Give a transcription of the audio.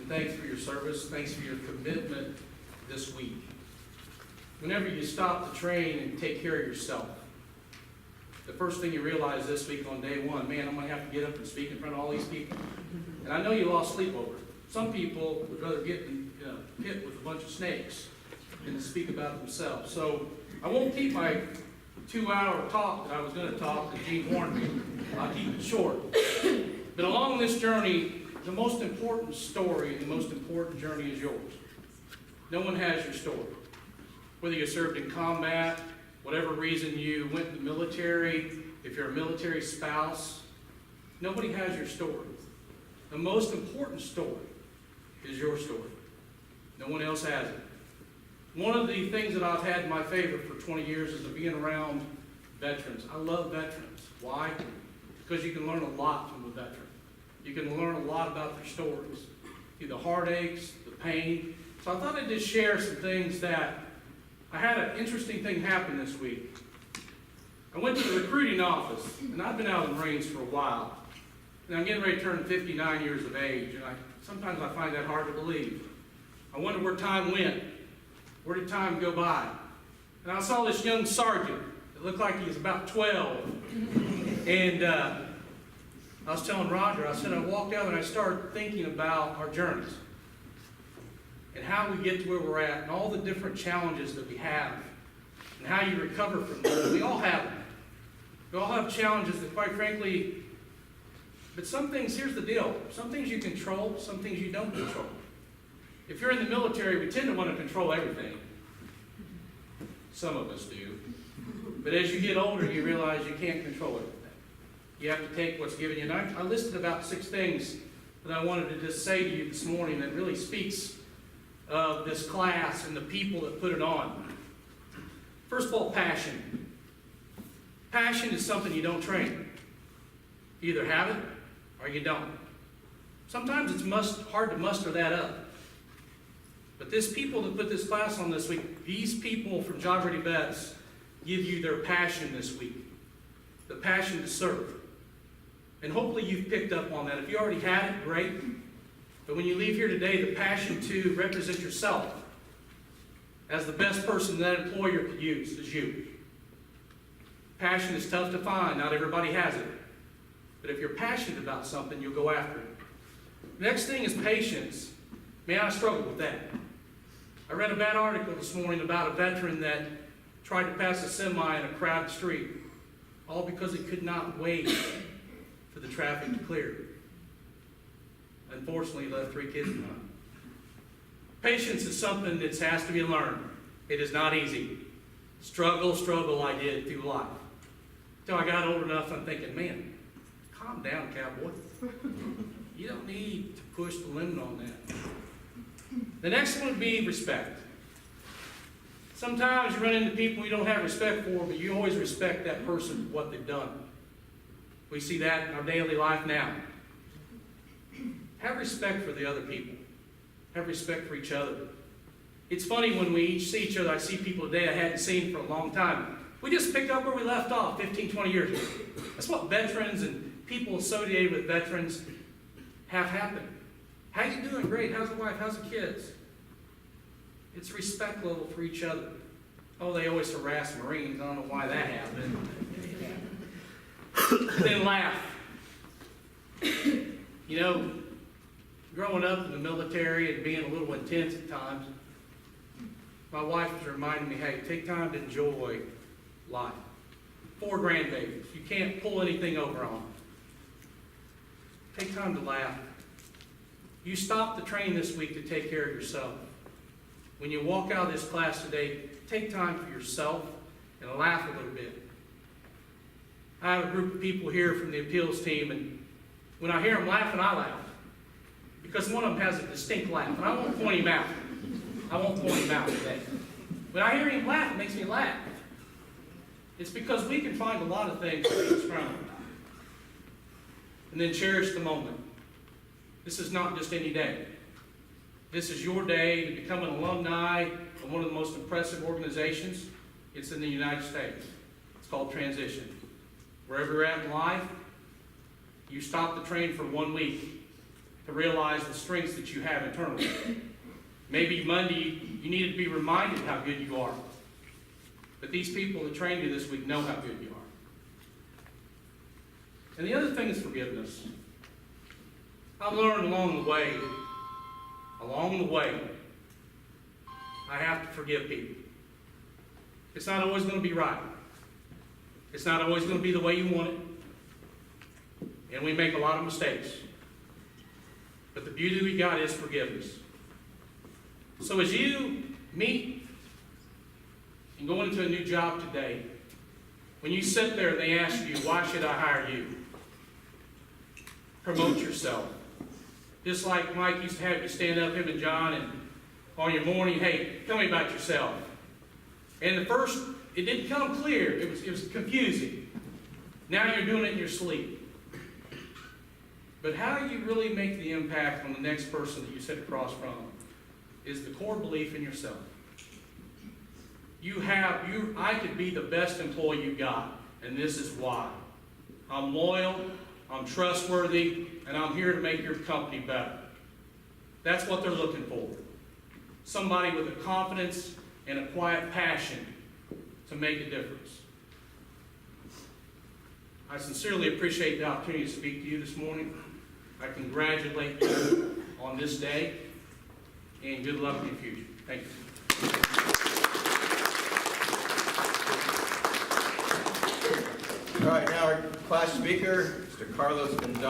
and thanks for your service. Thanks for your commitment this week. Whenever you stop the train and take care of yourself, the first thing you realize this week on day one, man, I'm going to have to get up and speak in front of all these people. And I know you lost sleep over it. Some people would rather get in a pit with a bunch of snakes than to speak about themselves. So I won't keep my 2-hour talk that I was going to talk that Gene warned me. I'll keep it short. But along this journey, the most important story, the most important journey is yours. No one has your story. Whether you served in combat, whatever reason you went in the military, if you're a military spouse, nobody has your story. The most important story is your story. No one else has it. One of the things that I've had in my favor for 20 years is being around veterans. I love veterans. Why? Because you can learn a lot from a veteran. You can learn a lot about their stories, the heartaches, the pain. So I thought I'd just share some things that I had an interesting thing happen this week. I went to the recruiting office, and I've been out in the Marines for a while. And I'm getting ready to turn 59 years of age, and sometimes I find that hard to believe. I wonder where time went. Where did time go by? And I saw this young sergeant. It looked like he was about 12. And I was telling Roger, I said, I walked out and I started thinking about our journeys and how we get to where we're at and all the different challenges that we have and how you recover from them. We all have them. We all have challenges that, quite frankly, but some things, here's the deal, some things you control, some things you don't control. If you're in the military, we tend to want to control everything. Some of us do. But as you get older, you realize you can't control everything. You have to take what's given you. And I listed about 6 things that I wanted to just say to you this morning that really speaks of this class and the people that put it on. First of all, passion. Passion is something you don't train. You either have it or you don't. Sometimes it's hard to muster that up. But these people that put this class on this week, these people from Job Ready VETS give you their passion this week. The passion to serve. And hopefully you've picked up on that. If you already had it, great. But when you leave here today, the passion to represent yourself as the best person that employer could use is you. Passion is tough to find. Not everybody has it. But if you're passionate about something, you'll go after it. Next thing is patience. Man, I struggle with that. I read a bad article this morning about a veteran that tried to pass a semi in a crowded street, all because he could not wait for the traffic to clear. Unfortunately, he left 3 kids behind. Patience is something that has to be learned. It is not easy. Struggle I did through life. Until I got old enough, I'm thinking, man, calm down, cowboy. You don't need to push the limit on that. The next one would be respect. Sometimes you run into people you don't have respect for, but you always respect that person for what they've done. We see that in our daily life now. Have respect for the other people. Have respect for each other. It's funny when we each see each other. I see people today I hadn't seen for a long time. We just picked up where we left off 15, 20 years ago. That's what veterans and people associated with veterans have happened. How you doing? Great. How's the wife? How's the kids? It's respect level for each other. Oh, they always harass Marines. I don't know why that happened. Then laugh. You know, growing up in the military and being a little intense at times, my wife was reminding me, hey, take time to enjoy life. 4 grandbabies. You can't pull anything over on them. Take time to laugh. You stopped the train this week to take care of yourself. When you walk out of this class today, take time for yourself and laugh a little bit. I have a group of people here from the appeals team, and when I hear them laughing, I laugh. Because one of them has a distinct laugh, and I won't point him out. I won't point him out today. When I hear him laugh, it makes me laugh. It's because we can find a lot of things to be proud of. And then cherish the moment. This is not just any day. This is your day to become an alumni of one of the most impressive organizations. It's in the United States. It's called Transition. Wherever you're at in life, you stop the train for 1 week. to realize the strengths that you have internally. Maybe Monday, you need to be reminded how good you are. But these people that trained you this week know how good you are. And the other thing is forgiveness. I've learned along the way, I have to forgive people. It's not always going to be right. It's not always going to be the way you want it. And we make a lot of mistakes. But the beauty we got is forgiveness. So as you meet and go into a new job today, when you sit there and they ask you, why should I hire you? Promote yourself. Just like Mike used to have you stand up, him and John, and on your morning, hey, tell me about yourself. And at first, it didn't come clear. It was confusing. Now you're doing it in your sleep. But how you really make the impact on the next person that you sit across from is the core belief in yourself. I could be the best employee you got, and this is why. I'm loyal, I'm trustworthy, and I'm here to make your company better. That's what they're looking for. Somebody with a confidence and a quiet passion to make a difference. I sincerely appreciate the opportunity to speak to you this morning. I congratulate you on this day, and good luck in the future. Thank you. All right, now our class speaker, Mr. Carlos Mendoza.